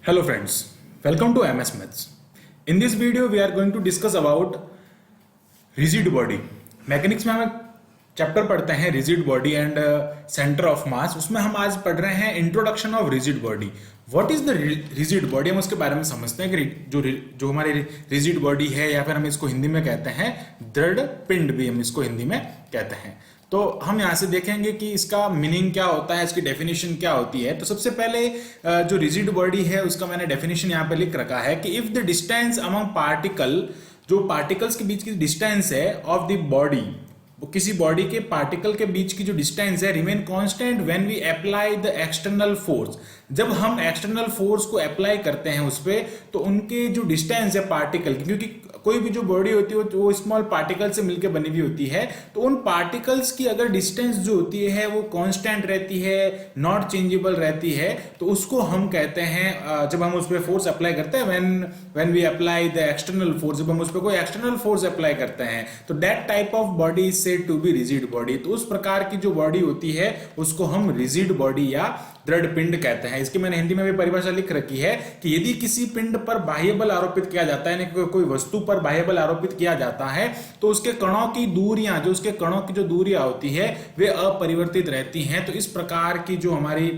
Hello friends, welcome to MS Myths. In this video we are going to discuss about rigid body. Mechanics में हम chapter पढ़ते हैं rigid body and centre of mass. उसमें हम आज पढ़ रहे हैं introduction of rigid body. What is the rigid body, हम उसके बारे में समझते हैं कि जो हमारी रिजिड बॉडी है, या फिर हम इसको हिंदी में कहते हैं दृढ़ पिंड, भी हम इसको हिंदी में कहते हैं. तो हम यहाँ से देखेंगे कि इसका मीनिंग क्या होता है, इसकी डेफिनेशन क्या होती है. तो सबसे पहले जो रिजिड बॉडी है उसका मैंने डेफिनेशन यहाँ पे लिख रखा है कि if the distance among particle, जो पार्टिकल्स के बीच की डिस्टेंस है ऑफ द बॉडी, किसी बॉडी के पार्टिकल के बीच की जो डिस्टेंस है, remain constant when we apply the external force. जब हम एक्सटर्नल फोर्स को अप्लाई करते हैं उस पर, तो उनके जो डिस्टेंस है पार्टिकल की, क्योंकि कोई भी जो बॉडी होती है वो स्मॉल पार्टिकल से मिलकर बनी हुई होती है, तो उन पार्टिकल्स की अगर डिस्टेंस जो होती है वो कांस्टेंट रहती है, नॉट चेंजेबल रहती है, तो उसको हम कहते हैं, जब हम उस पर फोर्स अप्लाई करते हैं, when we apply the external force, जब हम उस पर कोई एक्सटर्नल फोर्स अप्लाई करते हैं, तो that type of body is said to be rigid body. तो उस प्रकार की जो बॉडी होती है उसको हम रिजिड बॉडी या दृढ़ पिंड कहते हैं. इसकी मैंने हिंदी में भी परिभाषा लिख रखी है कि यदि किसी पिंड पर बाह्य बल आरोपित किया जाता है, यानी कोई वस्तु पर बाह्य बल आरोपित किया जाता है, तो उसके कणों की दूरियां, जो उसके कणों की जो दूरियां होती है वे अपरिवर्तित रहती हैं. तो इस प्रकार की जो हमारी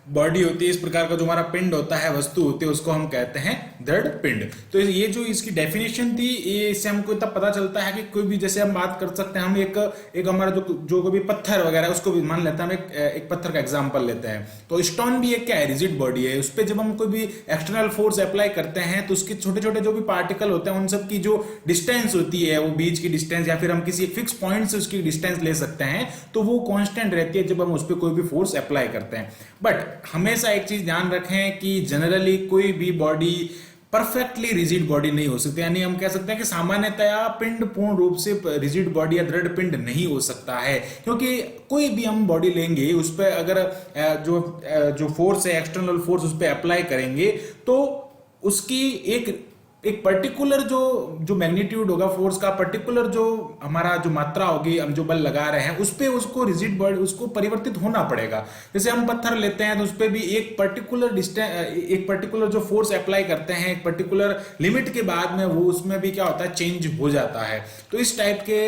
बॉडी होती है, इस प्रकार का जो हमारा पिंड होता है, वस्तु होती है, उसको हम कहते हैं दृढ़ पिंड. तो ये जो इसकी डेफिनेशन थी, ये इससे हमको तब पता चलता है कि कोई भी, जैसे हम बात कर सकते हैं, हम एक हमारा जो कोई भी पत्थर वगैरह है उसको भी मान लेते हैं, हम एक पत्थर का एग्जांपल लेते हैं. तो स्टोन भी एक क्या है, रिजिड बॉडी है. उस पर जब हम कोई भी एक्सटर्नल फोर्स अप्लाई करते हैं तो उसके छोटे छोटे जो भी पार्टिकल होते हैं उन सब की जो डिस्टेंस होती है, वो बीच की डिस्टेंस, या फिर हम किसी फिक्स पॉइंट से उसकी डिस्टेंस ले सकते हैं, तो वो कांस्टेंट रहती है जब हम उस पर कोई भी फोर्स अप्लाई करते हैं. बट हमेशा एक चीज ध्यान रखें कि जनरली कोई भी बॉडी परफेक्टली रिजिड बॉडी नहीं हो सकती. यानी हम कह सकते हैं कि सामान्यतया पिंड पूर्ण रूप से रिजिड बॉडी या दृढ़ पिंड नहीं हो सकता है, क्योंकि कोई भी हम बॉडी लेंगे, उस पर अगर जो फोर्स है, एक्सटर्नल फोर्स उस पर अप्लाई करेंगे, तो उसकी एक पर्टिकुलर जो मैग्नीट्यूड होगा फोर्स का, पर्टिकुलर जो हमारा जो मात्रा होगी, हम जो बल लगा रहे हैं उस पे उसको रिजिड बॉडी, उसको परिवर्तित होना पड़ेगा. जैसे हम पत्थर लेते हैं तो उस पे भी एक पर्टिकुलर जो फोर्स अप्लाई करते हैं, एक पर्टिकुलर लिमिट के बाद में वो उसमें भी क्या होता है, चेंज हो जाता है. तो इस टाइप के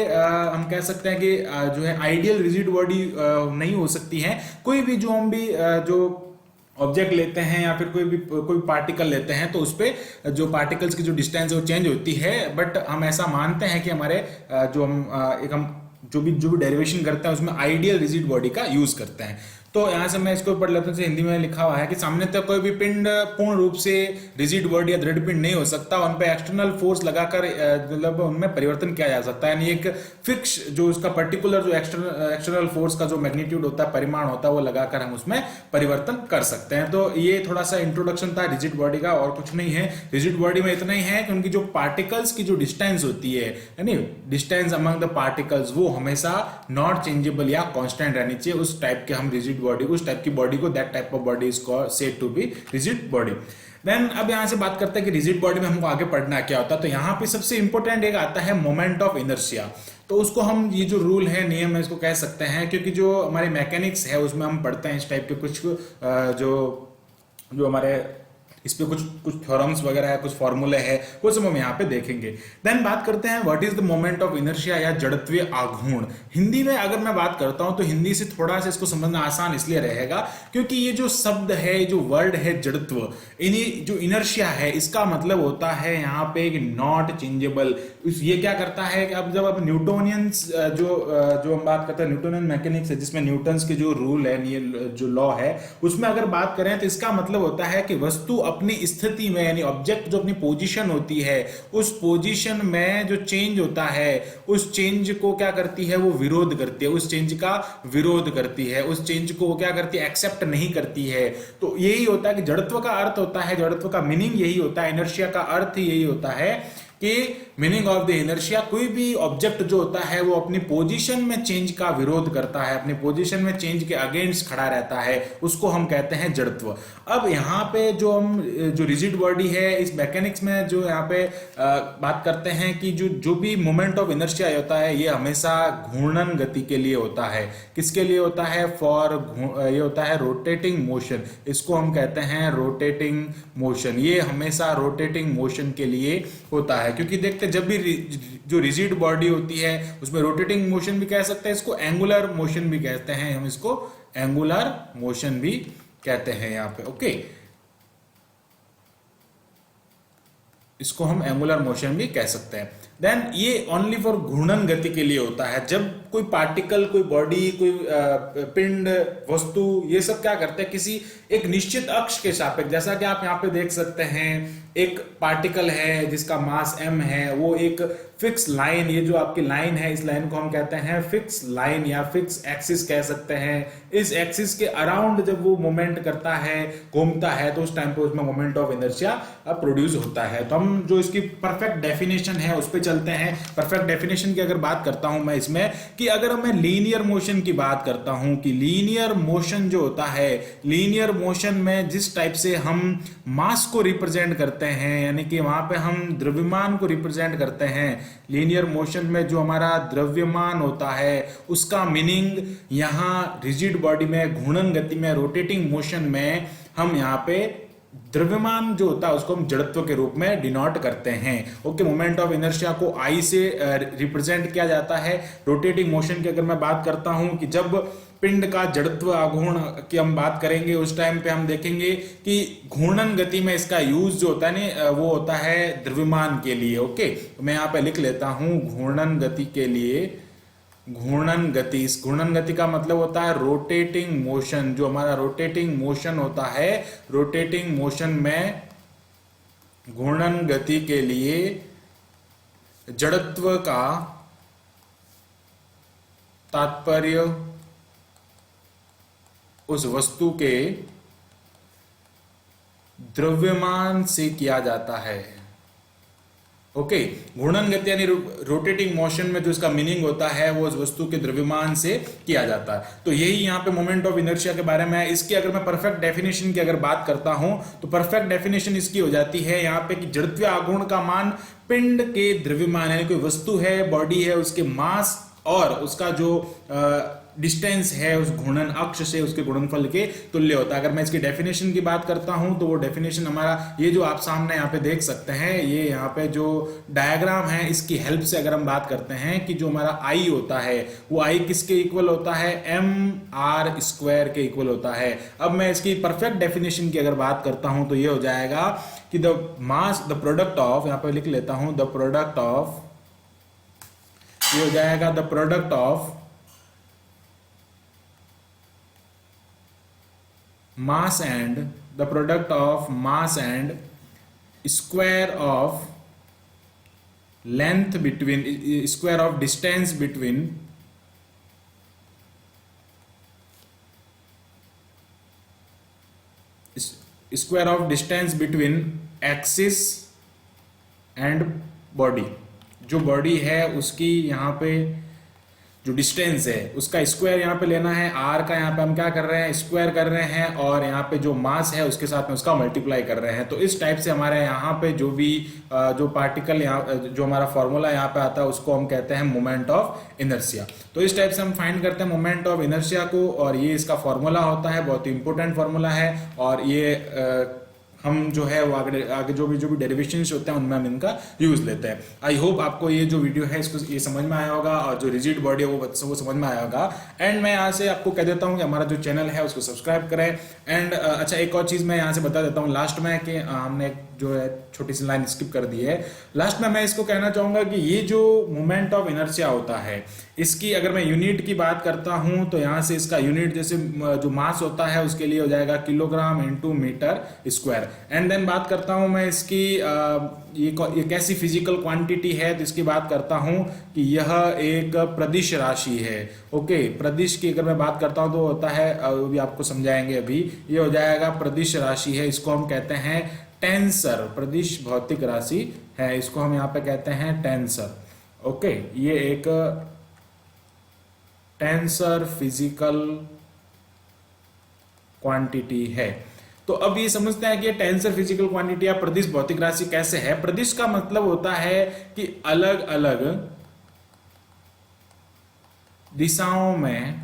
हम कह सकते हैं कि जो है आइडियल रिजिड बॉडी नहीं हो सकती है. कोई भी जो हम भी जो ऑब्जेक्ट लेते हैं या फिर कोई पार्टिकल लेते हैं, तो उस पर जो पार्टिकल्स की जो डिस्टेंस है वो चेंज होती है. बट हम ऐसा मानते हैं कि हमारे हम जो भी डेरिवेशन करते हैं उसमें आइडियल रिजिड बॉडी का यूज करते हैं. तो यहाँ से मैं इसको पढ़ लेता हूँ. हिंदी में लिखा हुआ है कि सामान्यतः कोई भी पिंड पूर्ण रूप से रिजिड बॉडी या दृढ़ पिंड नहीं हो सकता. उन पे एक्सटर्नल फोर्स लगाकर मतलब उनमें परिवर्तन किया जा सकता है. यानी एक फिक्स जो उसका पर्टिकुलर जो एक्सटर्नल फोर्स का जो मैग्नीट्यूड होता है, परिमाण होता है, वो लगाकर हम उसमें परिवर्तन कर सकते हैं. तो ये थोड़ा सा इंट्रोडक्शन था रिजिड बॉडी का, और कुछ नहीं है. रिजिड बॉडी में इतना ही है कि उनकी जो पार्टिकल्स की जो डिस्टेंस होती है, यानी डिस्टेंस अमंग द पार्टिकल्स, वो हमेशा नॉट चेंजेबल या कॉन्स्टेंट रहनी चाहिए. उस टाइप के हम रिजिड बॉडी, उस टाइप की बॉडी को, that type of body is said to be rigid body. Then अब यहां से बात करते हैं कि रिजिड बॉडी में हमको आगे पढ़ना क्या होता है. तो यहां पे सबसे इंपॉर्टेंट एक आता है मोमेंट ऑफ इनर्शिया. तो उसको हम, ये जो रूल है, नियम है, इसको कह सकते हैं, क्योंकि जो हमारे मैकेनिक्स है उसमें हम पढ़ते हैं इस टाइप के कुछ जो हमारे इस पे कुछ थ्योरम्स वगैरह है, कुछ फॉर्मूले है, वो सब हम यहाँ पे देखेंगे. देन बात करते हैं what is the moment of inertia या जड़त्वीय आघूर्ण. हिंदी में अगर मैं बात करता हूं तो हिंदी से थोड़ा सा इसको समझना आसान इसलिए रहेगा क्योंकि ये जो शब्द है, जो वर्ड है जड़त्व, जो इनर्शिया है, इसका मतलब होता है यहाँ पे एक नॉट चेंजेबल. ये क्या करता है कि अब जब अब न्यूटोनियंस जो हम बात करते हैं, न्यूटोनियन मैकेनिक्स है, जिसमें न्यूटन्स के जो रूल है, जो लॉ है, उसमें अगर बात करें तो इसका मतलब होता है कि वस्तु अपनी स्थिति में, यानी ऑब्जेक्ट जो अपनी पोजीशन होती है, उस पोजीशन में जो चेंज होता है, उस चेंज को क्या करती है, वो विरोध करती है, उस चेंज का विरोध करती है, उस चेंज को वो क्या करती है, एक्सेप्ट नहीं करती है. तो यही होता है कि जड़त्व का अर्थ होता है, जड़त्व का मीनिंग यही होता है, इनर्शिया का अर्थ यही होता है कि मीनिंग ऑफ द इनर्शिया, कोई भी ऑब्जेक्ट जो होता है वो अपनी पोजीशन में चेंज का विरोध करता है, अपनी पोजीशन में चेंज के अगेंस्ट खड़ा रहता है, उसको हम कहते हैं जड़त्व। अब यहाँ पे जो रिजिड बॉडी है, इस मैकेनिक्स में जो यहाँ पे बात करते हैं कि जो भी मोमेंट ऑफ इनर्शिया होता है ये हमेशा घूर्णन गति के लिए होता है। किसके लिए होता है? ये होता है रोटेटिंग मोशन, इसको हम कहते हैं रोटेटिंग मोशन। ये हमेशा रोटेटिंग मोशन के लिए होता है, क्योंकि देखते जब भी जो रिजिड बॉडी होती है उसमें रोटेटिंग मोशन भी कह सकते हैं, इसको एंगुलर मोशन भी कहते हैं, हम इसको एंगुलर मोशन भी कहते हैं यहाँ पे। ओके, इसको हम एंगुलर मोशन भी कह सकते हैं। देन ये ओनली फॉर घूर्णन गति के लिए होता है। जब कोई पार्टिकल, कोई बॉडी, कोई पिंड, वस्तु, ये सब क्या करते हैं, किसी एक निश्चित अक्ष के सापेक्ष, जैसा कि आप यहाँ पे देख सकते हैं, एक पार्टिकल है जिसका मास m है, वो एक फिक्स लाइन, ये जो आपकी लाइन है, इस लाइन को हम कहते हैं फिक्स लाइन या फिक्स एक्सिस कह सकते हैं। इस एक्सिस के अराउंड जब वो मोमेंट करता है, घूमता है, तो उस टाइम पे उसमें मोमेंट ऑफ इनर्शिया प्रोड्यूस होता है। तो हम जो इसकी परफेक्ट डेफिनेशन है उस पर चलते हैं। परफेक्ट डेफिनेशन की अगर बात करता हूं मैं इसमें, कि अगर मैं लीनियर मोशन की बात करता हूं, कि लीनियर मोशन जो होता है, लीनियर मोशन में जिस टाइप से हम मास को रिप्रेजेंट करते हैं, यानी कि वहां पे हम द्रव्यमान को रिप्रेजेंट करते हैं, लीनियर मोशन में जो हमारा द्रव्यमान होता है उसका मीनिंग यहाँ रिजिड बॉडी में, घूर्णन गति में, रोटेटिंग मोशन में हम यहाँ पे द्रव्यमान जो होता है उसको हम जड़त्व के रूप में डिनोट करते हैं। ओके, मोमेंट ऑफ इनर्शिया को आई से रिप्रेजेंट किया जाता है। रोटेटिंग मोशन की अगर मैं बात करता हूं, कि जब पिंड का जड़त्व आघूर्ण की हम बात करेंगे उस टाइम पे हम देखेंगे कि घूर्णन गति में इसका यूज जो होता है ना, वो होता है द्रव्यमान के लिए। ओके, तो मैं यहाँ पे लिख लेता हूं घूर्णन गति के लिए। घूर्णन गति, इस घूर्णन गति का मतलब होता है रोटेटिंग मोशन। जो हमारा रोटेटिंग मोशन होता है, रोटेटिंग मोशन में घूर्णन गति के लिए जड़त्व का तात्पर्य उस वस्तु के द्रव्यमान से किया जाता है। ओके, घूर्णन गति यानी रोटेटिंग मोशन में जो इसका मीनिंग होता है वो उस वस्तु के द्रव्यमान से किया जाता है। तो यही यहाँ पे मोमेंट ऑफ इनर्शिया के बारे में है। इसकी अगर मैं परफेक्ट डेफिनेशन की अगर बात करता हूं, तो परफेक्ट डेफिनेशन इसकी हो जाती है यहाँ पे कि जड़त्वीय आघूर्ण का मान पिंड के द्रव्यमान, यानी कोई वस्तु है, बॉडी है, उसके मास और उसका जो डिस्टेंस है उस घूर्णन अक्ष से, उसके गुणनफल के तुल्य होता है। अगर मैं इसकी डेफिनेशन की बात करता हूं, तो वो डेफिनेशन हमारा ये जो आप सामने यहाँ पे देख सकते हैं, ये यहाँ पे जो डायग्राम है, इसकी हेल्प से अगर हम बात करते हैं कि जो हमारा आई होता है वो आई किसके इक्वल होता है? mr² के इक्वल होता है। अब मैं इसकी परफेक्ट डेफिनेशन की अगर बात करता हूं तो ये हो जाएगा कि the mass, the product of, यहाँ पे लिख लेता हूं द प्रोडक्ट ऑफ, ये हो जाएगा the product of mass and the product of mass and square of length between, square of distance between square of distance between axis and body। जो body है उसकी यहाँ पे जो डिस्टेंस है उसका स्क्वायर यहाँ पे लेना है। आर का यहाँ पे हम क्या कर रहे हैं? स्क्वायर कर रहे हैं, और यहाँ पे जो मास है उसके साथ में उसका मल्टीप्लाई कर रहे हैं। तो इस टाइप से हमारे यहाँ पे जो भी जो पार्टिकल यहाँ, जो हमारा फॉर्मूला यहाँ पे आता है उसको हम कहते हैं मोमेंट ऑफ इनर्शिया। तो इस टाइप से हम फाइंड करते हैं मोमेंट ऑफ इनर्शिया को, और ये इसका फॉर्मूला होता है, बहुत ही इंपॉर्टेंट फॉर्मूला है। और ये हम जो है वो आगे जो भी डेरिवेशंस होते हैं उनमें हम इनका यूज लेते हैं। आई होप आपको ये जो वीडियो है इसको ये समझ में आया होगा, और जो रिजिड बॉडी है वो समझ में आया होगा। एंड मैं यहाँ से आपको कह देता हूँ कि हमारा जो चैनल है उसको सब्सक्राइब करें। एंड अच्छा, एक और चीज़ मैं यहाँ से बता देता हूँ लास्ट में, कि हमने जो है छोटी सी लाइन स्किप कर दी है। लास्ट में मैं इसको कहना चाहूँगा कि ये जो मोमेंट ऑफ इनर्शिया होता है, इसकी अगर मैं यूनिट की बात करता हूँ तो यहाँ से इसका यूनिट जैसे जो मास होता है उसके लिए हो जाएगा kilogram into metre square. And then बात करता हूँ मैं इसकी ये कैसी फिजिकल क्वांटिटी है, तो इसकी बात करता हूँ कि यह एक प्रदिश राशि है। ओके, प्रदिश की अगर मैं बात करता हूँ तो होता है, अभी आपको समझाएंगे, अभी ये हो जाएगा प्रदिश राशि है, इसको हम कहते हैं टेंसर, प्रदिश भौतिक राशि है, इसको हम यहाँ पे कहते हैं टेंसर। ओके, ये एक टेंसर फिजिकल क्वांटिटी है। तो अब ये समझते हैं कि ये टेंसर फिजिकल क्वांटिटी या प्रदिश भौतिक राशि कैसे है। प्रदिश का मतलब होता है कि अलग अलग दिशाओं में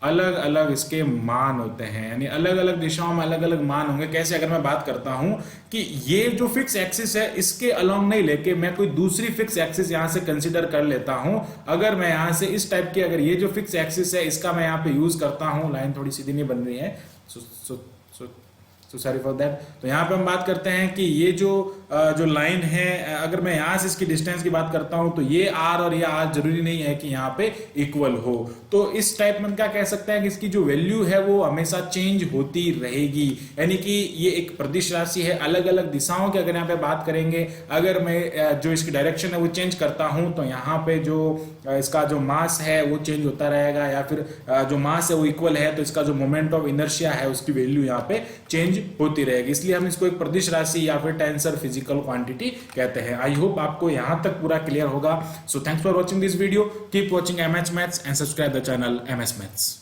अलग अलग इसके मान होते हैं, यानी अलग अलग दिशाओं में अलग अलग मान होंगे। कैसे, अगर मैं बात करता हूं कि ये जो फिक्स एक्सिस है इसके अलोंग नहीं लेके मैं कोई दूसरी फिक्स एक्सिस यहां से कंसीडर कर लेता हूं। अगर मैं यहां से इस टाइप की, अगर ये जो फिक्स एक्सिस है इसका मैं यहां पे यूज करता हूं, लाइन थोड़ी सीधी नहीं बन रही है, सो सॉरी फॉर दैट। तो यहाँ पे हम बात करते हैं कि ये जो लाइन है, अगर मैं यहाँ से इसकी डिस्टेंस की बात करता हूँ तो ये आर और ये आर जरूरी नहीं है कि यहाँ पे इक्वल हो। तो इस टाइप में क्या कह सकते हैं कि इसकी जो वैल्यू है वो हमेशा चेंज होती रहेगी, यानी कि ये एक प्रदिश राशि है। अलग अलग दिशाओं की अगर यहाँ पे बात करेंगे, अगर मैं जो इसकी डायरेक्शन है वो चेंज करता हूँ तो यहाँ पे जो इसका जो मास है वो चेंज होता रहेगा, या फिर जो मास है वो इक्वल है तो इसका जो मोमेंट ऑफ इनर्शिया है उसकी वैल्यू यहाँ पे चेंज होती रहेगी। इसलिए हम इसको एक प्रदिश राशि या फिर टेंसर फिजिकल क्वांटिटी कहते हैं। आई होप आपको यहां तक पूरा क्लियर होगा। So thanks for watching this video, keep watching MH maths and subscribe the channel MS maths.